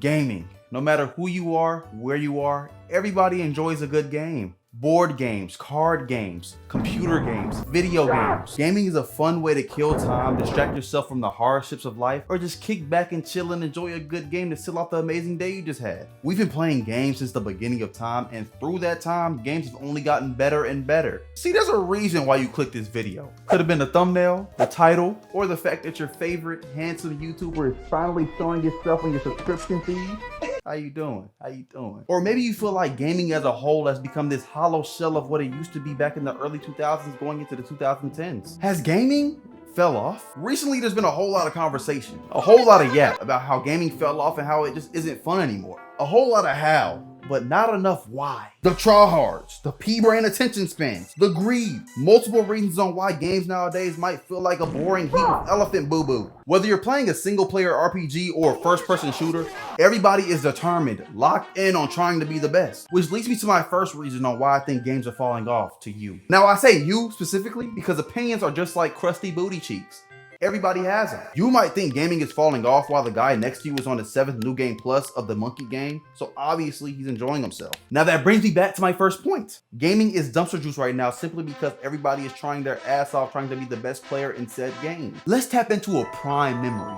Gaming. No matter who you are, where you are, everybody enjoys a good game. Board games, card games, computer games, video games. Gaming is a fun way to kill time, distract yourself from the hardships of life, or just kick back and chill and enjoy a good game to seal out the amazing day you just had. We've been playing games since the beginning of time, and through that time, games have only gotten better and better. See, there's a reason why you clicked this video. Could have been the thumbnail, the title, or the fact that your favorite handsome YouTuber is finally showing himself on your subscription feed. How you doing? How you doing? Or maybe you feel like gaming as a whole has become this hollow shell of what it used to be back in the early 2000s going into the 2010s. Has gaming fell off? Recently, there's been a whole lot of conversation, a whole lot of yap about how gaming fell off and how it just isn't fun anymore. A whole lot of how, but not enough why. The tryhards, the P-brain attention spans, the greed, multiple reasons on why games nowadays might feel like a boring heap of elephant boo-boo. Whether you're playing a single-player RPG or a first-person shooter, everybody is determined, locked in on trying to be the best. Which leads me to my first reason on why I think games are falling off to you. Now, I say you specifically because opinions are just like crusty booty cheeks. Everybody has them. You might think gaming is falling off while the guy next to you is on his 7th New Game Plus of the monkey game, so obviously he's enjoying himself. Now that brings me back to my first point. Gaming is dumpster juice right now simply because everybody is trying their ass off trying to be the best player in said game. Let's tap into a prime memory.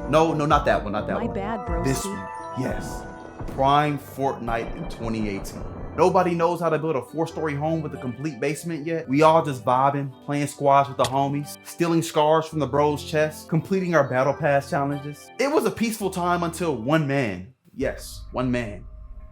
No, not that one, not that one. My bad, bro. This one, yes. Prime Fortnite in 2018. Nobody knows how to build a 4-story home with a complete basement yet. We all just vibing, playing squads with the homies, stealing scars from the bros' chests, completing our battle pass challenges. It was a peaceful time until one man, yes, one man,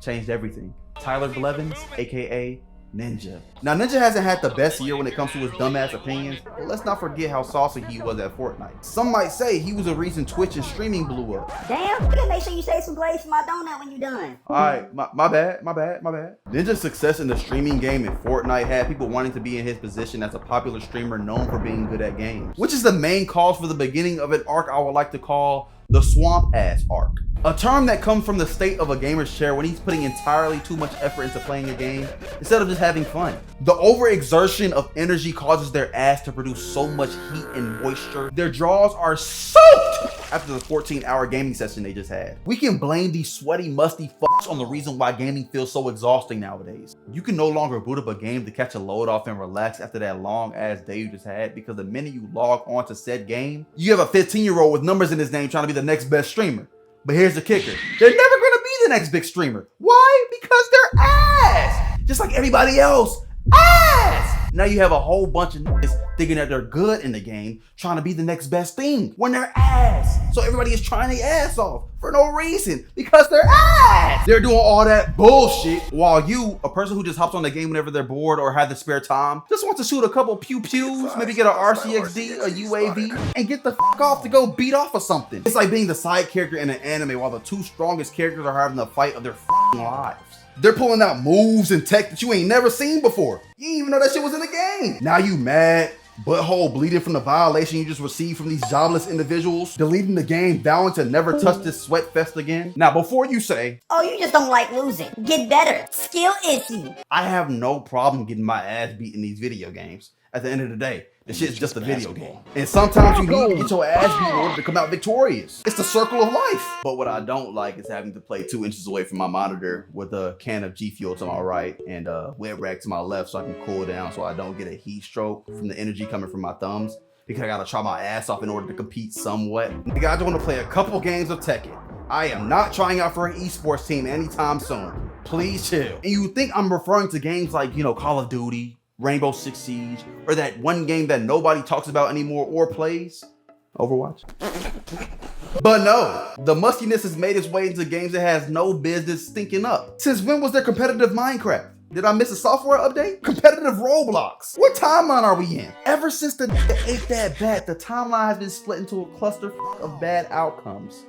changed everything. Tyler Blevins, aka Ninja. Now Ninja hasn't had the best year when it comes to his dumbass opinions, but let's not forget how saucy he was at Fortnite. Some might say he was the reason Twitch and streaming blew up. Damn, you gotta make sure you save some glaze for my donut when you're done. Alright, my bad. Ninja's success in the streaming game in Fortnite had people wanting to be in his position as a popular streamer known for being good at games, which is the main cause for the beginning of an arc I would like to call the swamp ass arc. A term that comes from the state of a gamer's chair when he's putting entirely too much effort into playing a game instead of just having fun. The overexertion of energy causes their ass to produce so much heat and moisture. Their jaws are soaked after the 14-hour gaming session they just had. We can blame these sweaty, musty fucks on the reason why gaming feels so exhausting nowadays. You can no longer boot up a game to catch a load off and relax after that long ass day you just had because the minute you log on to said game, you have a 15-year-old with numbers in his name trying to be the next best streamer. But here's the kicker. They're never gonna be the next big streamer. Why? Because they're ass. Just like everybody else. Ass! Now you have a whole bunch of niggas thinking that they're good in the game, trying to be the next best thing when they're ass. So everybody is trying their ass off for no reason because they're ass. They're doing all that bullshit while you, a person who just hops on the game whenever they're bored or have the spare time, just wants to shoot a couple pew-pews, maybe get an RCXD, a UAV, and get the fuck off to go beat off of something. It's like being the side character in an anime while the two strongest characters are having the fight of their fucking lives. They're pulling out moves and tech that you ain't never seen before. You didn't even know that shit was in the game. Now you mad, butthole bleeding from the violation you just received from these jobless individuals, deleting the game, vowing to never touch this sweat fest again. Now, before you say, oh, you just don't like losing. Get better. Skill issue. I have no problem getting my ass beat in these video games. At the end of the day, the shit's just a video game. And sometimes you need to get your ass beat in order to come out victorious. It's the circle of life. But what I don't like is having to play 2 inches away from my monitor with a can of G Fuel to my right and a wet rag to my left so I can cool down so I don't get a heat stroke from the energy coming from my thumbs because I gotta try my ass off in order to compete somewhat. Nigga, I just wanna play a couple games of Tekken. I am not trying out for an esports team anytime soon. Please chill. And you think I'm referring to games like, Call of Duty, Rainbow Six Siege, or that one game that nobody talks about anymore or plays, Overwatch. But no, the mustiness has made its way into games that has no business stinking up. Since when was there competitive Minecraft? Did I miss a software update? Competitive Roblox. What timeline are we in? Ever since the ate that bat, the timeline has been split into a cluster of bad outcomes.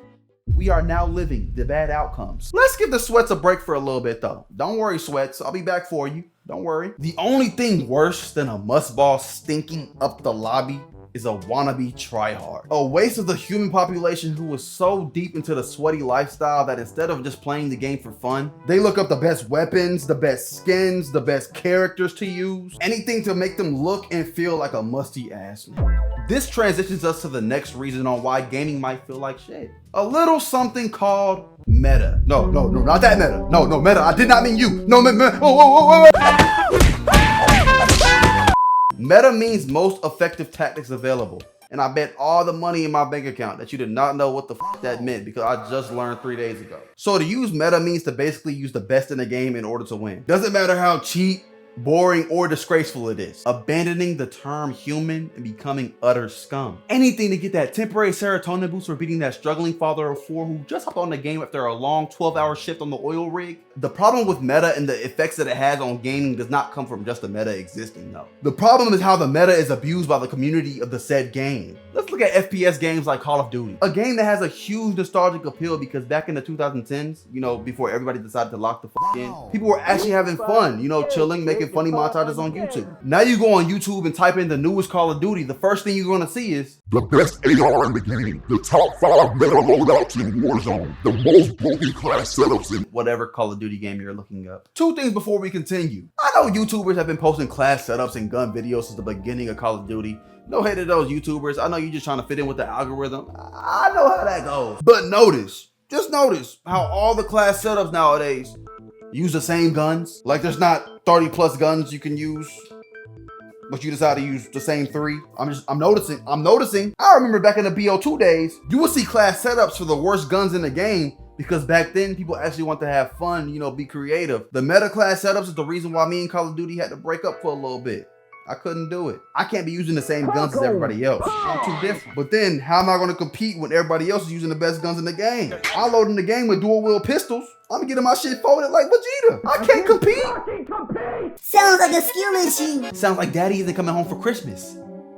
We are now living the bad outcomes. Let's give the sweats a break for a little bit though. Don't worry, sweats, I'll be back for you. Don't worry. The only thing worse than a mussball stinking up the lobby is a wannabe tryhard. A waste of the human population who is so deep into the sweaty lifestyle that instead of just playing the game for fun, they look up the best weapons, the best skins, the best characters to use, anything to make them look and feel like a musty ass nigga. This transitions us to the next reason on why gaming might feel like shit. A little something called meta. No, not that meta. No, meta. I did not mean you. No, meta. Whoa. Meta means most effective tactics available. And I bet all the money in my bank account that you did not know what the f that meant because I just learned 3 days ago. So to use meta means to basically use the best in the game in order to win. Doesn't matter how cheap, boring, or disgraceful it is. Abandoning the term human and becoming utter scum. Anything to get that temporary serotonin boost for beating that struggling father of 4 who just hopped on the game after a long 12-hour shift on the oil rig. The problem with meta and the effects that it has on gaming does not come from just the meta existing, though. The problem is how the meta is abused by the community of the said game. Let's look at FPS games like Call of Duty. A game that has a huge nostalgic appeal because back in the 2010s, you know, before everybody decided to lock the f in, people were actually having fun, you know, chilling, making funny montages on YouTube. Now you go on YouTube and type in the newest Call of Duty, the first thing you're gonna see is the best AR in the game, the top 5 meta loadouts in Warzone, the most broken class setups in whatever Call of Duty game you're looking up. 2 things before we continue. I know YouTubers have been posting class setups and gun videos since the beginning of Call of Duty. No hate to those YouTubers. I know you're just trying to fit in with the algorithm. I know how that goes. But just notice how all the class setups nowadays use the same guns. Like there's not 30 plus guns you can use, but you decide to use the same 3. I'm noticing. I remember back in the BO2 days, you would see class setups for the worst guns in the game because back then people actually want to have fun, you know, be creative. The meta class setups is the reason why me and Call of Duty had to break up for a little bit. I couldn't do it. I can't be using the same guns as everybody else. I'm too different. But then how am I going to compete when everybody else is using the best guns in the game? I load in the game with dual wheel pistols. I'm getting my shit folded like Vegeta. I can't compete. Sounds like a skill issue. Sounds like daddy isn't coming home for Christmas.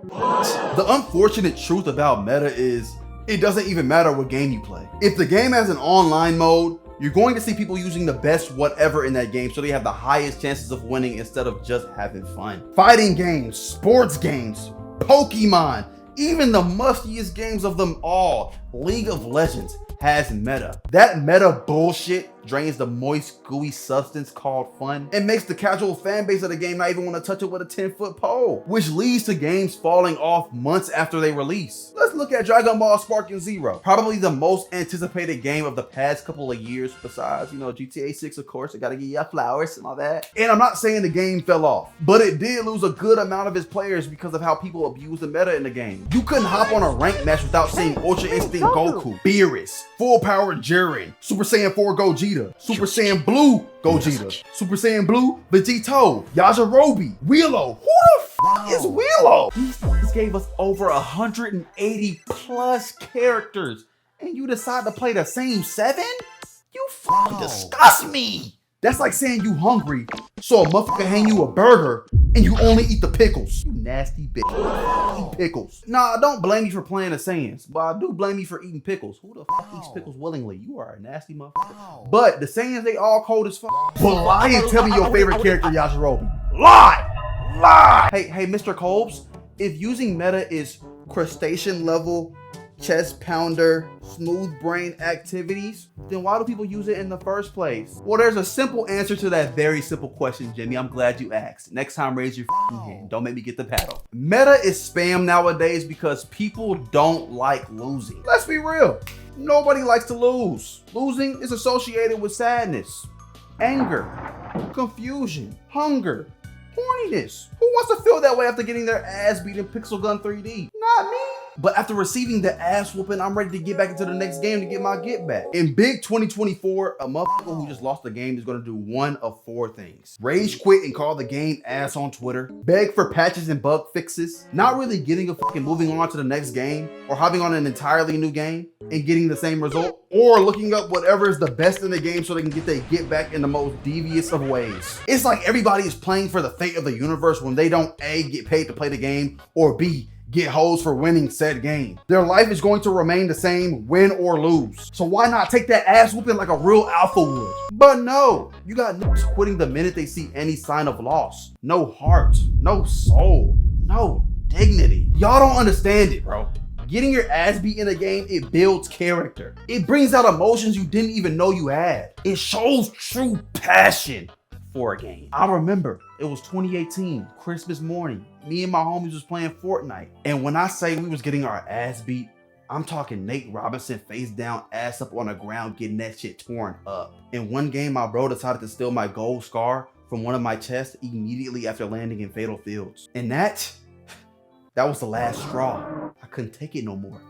The unfortunate truth about meta is it doesn't even matter what game you play. If the game has an online mode, you're going to see people using the best whatever in that game so they have the highest chances of winning instead of just having fun. Fighting games, sports games, Pokemon, even the mustiest games of them all, League of Legends, has meta. That meta bullshit drains the moist, gooey substance called fun and makes the casual fan base of the game not even want to touch it with a 10-foot pole, which leads to games falling off months after they release. Let's look at Dragon Ball Sparking Zero, probably the most anticipated game of the past couple of years besides, you know, GTA 6, of course. I gotta give you flowers and all that. And I'm not saying the game fell off, but it did lose a good amount of its players because of how people abuse the meta in the game. You couldn't hop on a ranked match without seeing Ultra Instinct Goku, Beerus, Full Power Jiren, Super Saiyan 4 Gogeta, Super Saiyan Blue Gogeta, Super Saiyan Blue Vegito, Yajirobe, Willow. Who the f is Willow? These gave us over 180 plus characters, and you decide to play the same 7? You fucking disgust me. That's like saying you hungry, so a motherfucker hand you a burger and you only eat the pickles. You nasty bitch. Eat pickles. Nah, don't blame me for playing the Saiyans, but I do blame you for eating pickles. Who the fuck eats pickles willingly? You are a nasty motherfucker. But the Saiyans, they all cold as fuck. But lie and tell me your favorite character, Yajirobe. Lie! Hey, Mr. Kolbs, if using meta is crustacean level, chest pounder, smooth brain activities, then why do people use it in the first place? Well, there's a simple answer to that very simple question, Jimmy. I'm glad you asked. Next time, raise your hand. Don't make me get the paddle. Meta is spam nowadays because people don't like losing. Let's be real. Nobody likes to lose. Losing is associated with sadness, anger, confusion, hunger, horniness. Who wants to feel that way after getting their ass beat in Pixel Gun 3D? Not me. But after receiving the ass whooping, I'm ready to get back into the next game to get my get back. In big 2024, a motherfucker who just lost the game is gonna do one of 4 things. Rage quit and call the game ass on Twitter, beg for patches and bug fixes, not really getting a fucking moving on to the next game, or hopping on an entirely new game and getting the same result, or looking up whatever is the best in the game so they can get their get back in the most devious of ways. It's like everybody is playing for the fate of the universe when they don't A, get paid to play the game, or B, get hoes for winning said game. Their life is going to remain the same, win or lose. So why not take that ass whooping like a real alpha would? But no, you got niggas quitting the minute they see any sign of loss. No heart, no soul, no dignity. Y'all don't understand it, bro. Getting your ass beat in a game, it builds character. It brings out emotions you didn't even know you had. It shows true passion, for a game. I remember it was 2018, Christmas morning. Me and my homies was playing Fortnite. And when I say we was getting our ass beat, I'm talking Nate Robinson face down, ass up on the ground, getting that shit torn up. In one game, my bro decided to steal my gold scar from one of my chests immediately after landing in Fatal Fields. And that was the last straw. I couldn't take it no more.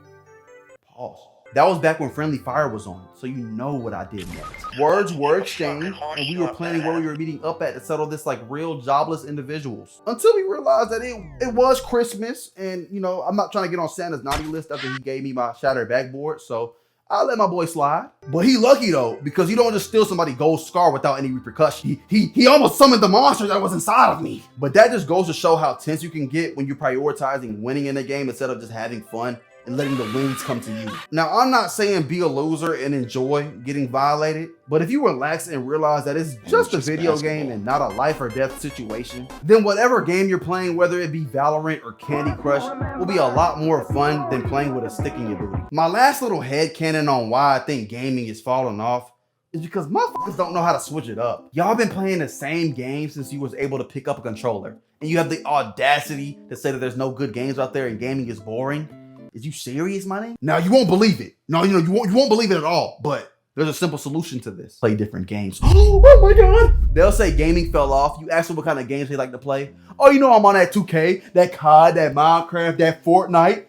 Pause. That was back when Friendly Fire was on, so you know what I did next. Words were exchanged, and we were planning where we were meeting up at to settle this like real jobless individuals. Until we realized that it was Christmas, and you know, I'm not trying to get on Santa's naughty list after he gave me my shattered backboard, so I let my boy slide. But he lucky though, because you don't just steal somebody's gold scar without any repercussion. He almost summoned the monster that was inside of me. But that just goes to show how tense you can get when you're prioritizing winning in a game instead of just having fun and letting the wins come to you. Now, I'm not saying be a loser and enjoy getting violated, but if you relax and realize that it's just a video game and not a life or death situation, then whatever game you're playing, whether it be Valorant or Candy Crush, will be a lot more fun than playing with a stick in your booty. My last little headcanon on why I think gaming is falling off is because motherfuckers don't know how to switch it up. Y'all been playing the same game since you was able to pick up a controller, and you have the audacity to say that there's no good games out there and gaming is boring. Is you serious, my nigga? Now you won't believe it. No, you won't believe it at all. But there's a simple solution to this. Play different games. Oh my God. They'll say gaming fell off. You ask them what kind of games they like to play. Oh, you know I'm on that 2K, that COD, that Minecraft, that Fortnite.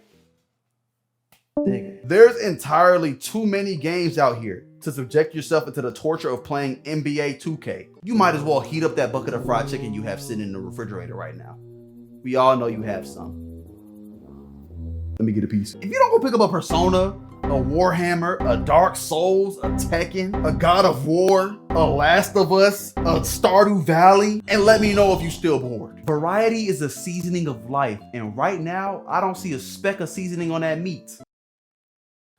There's entirely too many games out here to subject yourself into the torture of playing NBA 2K. You might as well heat up that bucket of fried chicken you have sitting in the refrigerator right now. We all know you have some. Let me get a piece. If you don't go pick up a Persona, a Warhammer, a Dark Souls, a Tekken, a God of War, a Last of Us, a Stardew Valley, and let me know if you're still bored. Variety is a seasoning of life, and right now, I don't see a speck of seasoning on that meat.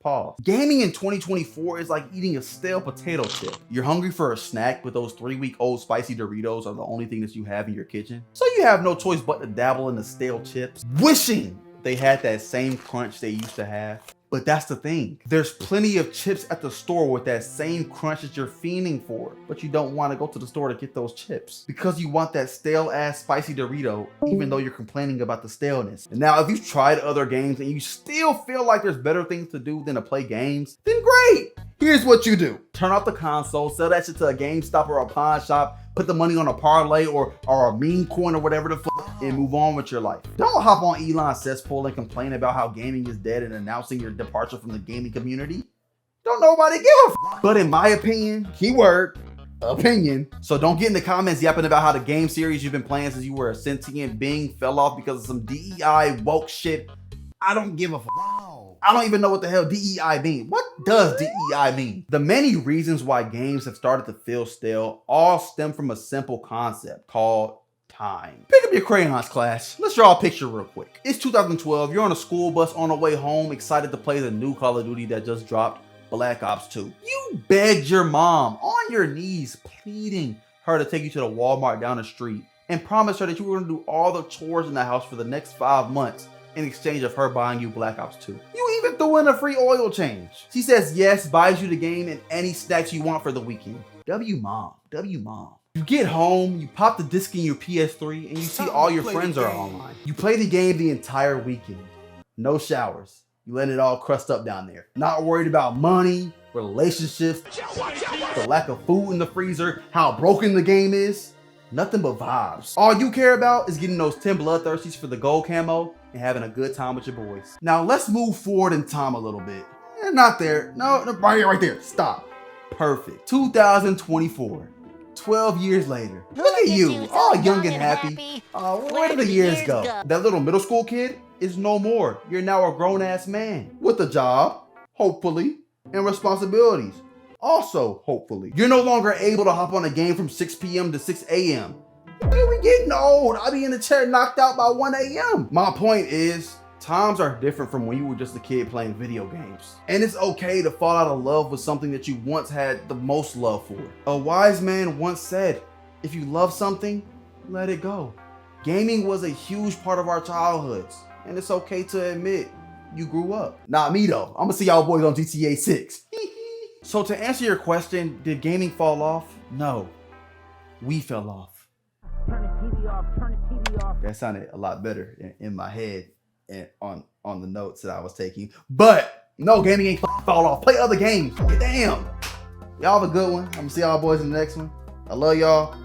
Pause. Gaming in 2024 is like eating a stale potato chip. You're hungry for a snack, but those 3-week-old spicy Doritos are the only thing that you have in your kitchen. So you have no choice but to dabble in the stale chips, wishing they had that same crunch they used to have. But that's the thing. There's plenty of chips at the store with that same crunch that you're fiending for, but you don't want to go to the store to get those chips because you want that stale ass spicy Dorito, even though you're complaining about the staleness. And now if you've tried other games and you still feel like there's better things to do than to play games, then great. Here's what you do. Turn off the console, sell that shit to a GameStop or a pawn shop, put the money on a parlay or a meme coin or whatever the fuck, and move on with your life. Don't hop on Elon's cesspool and complain about how gaming is dead and announcing your departure from the gaming community. Don't nobody give a fuck. But in my opinion, keyword, opinion, so don't get in the comments yapping about how the game series you've been playing since you were a sentient being fell off because of some DEI woke shit. I don't give a fuck. I don't even know what the hell DEI mean. What does DEI mean? The many reasons why games have started to feel stale all stem from a simple concept called time. Pick up your crayons, class. Let's draw a picture real quick. It's 2012. You're on a school bus on the way home, excited to play the new Call of Duty that just dropped, Black Ops 2. You begged your mom on your knees, pleading her to take you to the Walmart down the street and promised her that you were going to do all the chores in the house for the next 5 months in exchange of her buying you Black Ops 2. You even threw in a free oil change. She says yes, buys you the game and any snacks you want for the weekend. W mom, W mom. You get home, you pop the disc in your PS3, and you see all your friends are online. You play the game the entire weekend. No showers. You let it all crust up down there. Not worried about money, relationships, the lack of food in the freezer, how broken the game is. Nothing but vibes. All you care about is getting those 10 bloodthirsties for the gold camo and having a good time with your boys. Now let's move forward in time a little bit. Not there. No, right here, right there. Stop. Perfect. 2024. 12 years later. Look at you, all young and happy. Where did the years go? That little middle school kid is no more. You're now a grown-ass man with a job, hopefully, and responsibilities. Also, hopefully. You're no longer able to hop on a game from 6 p.m. to 6 a.m. We getting old. I'll be in the chair knocked out by 1 a.m. My point is, times are different from when you were just a kid playing video games. And it's okay to fall out of love with something that you once had the most love for. A wise man once said, if you love something, let it go. Gaming was a huge part of our childhoods, and it's okay to admit you grew up. Not me though. I'm gonna see y'all boys on GTA 6. So to answer your question, did gaming fall off? No. we fell off. Turn the TV off. Turn the TV off. That sounded a lot better in my head and on the notes that I was taking. But no, gaming ain't fall off. Play other games. Damn. Y'all have a good one. I'm gonna see y'all boys in the next one. I love y'all.